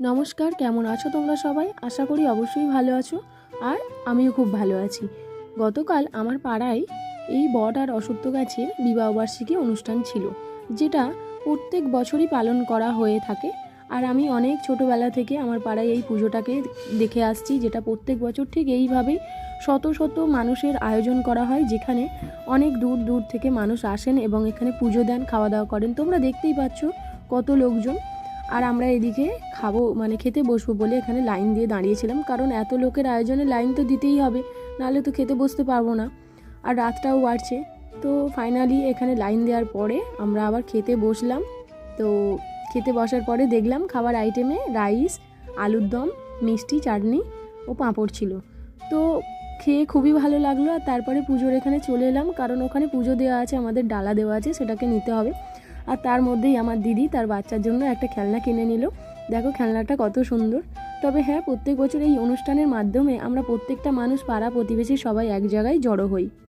নমস্কার, কেমন আছো তোমরা সবাই? আশা করি অবশ্যই ভালো আছো। আর আমিও খুব ভালো আছি। গতকাল আমার পাড়ায় এই বট আর অশ্বত্থ গাছের বিবাহবার্ষিকী অনুষ্ঠান ছিল, যেটা প্রত্যেক বছরই পালন করা হয়ে থাকে। আর আমি অনেক ছোটোবেলা থেকে আমার পাড়ায় এই পুজোটাকে দেখে আসছি, যেটা প্রত্যেক বছর ঠিক এইভাবেই শত শত মানুষের আয়োজন করা হয়, যেখানে অনেক দূর দূর থেকে মানুষ আসেন এবং এখানে পুজো দেন, খাওয়া দাওয়া করেন। তোমরা দেখতেই পাচ্ছ কত লোকজন। আর আমরা এদিকে খেতে বসবো বলে এখানে লাইন দিয়ে দাঁড়িয়েছিলাম, কারণ এত লোকের আয়োজনে লাইন তো দিতেই হবে, নাহলে তো খেতে বসতে পারবো না। আর রাতটাও বাড়ছে, তো ফাইনালি এখানে লাইন দেওয়ার পরে আমরা আবার খেতে বসলাম। তো খেতে বসার পরে দেখলাম খাবার আইটেমে রাইস, আলুর দম, মিষ্টি, চাটনি ও পাঁপড় ছিল। তো খেয়ে খুবই ভালো লাগলো। আর তারপরে পুজোর এখানে চলে এলাম, কারণ ওখানে পুজো দেওয়া আছে, আমাদের ডালা দেওয়া আছে, সেটাকে নিতে হবে। আর তার মধ্যেই আমার দিদি তার বাচ্চার জন্য একটা খেলনা কিনে নিল। দেখো খেলনাটা কত সুন্দর। তবে হ্যাঁ, প্রত্যেক বছর এই অনুষ্ঠানের মাধ্যমে আমরা প্রত্যেকটা মানুষ, পাড়া প্রতিবেশী সবাই এক জায়গায় জড়ো হই।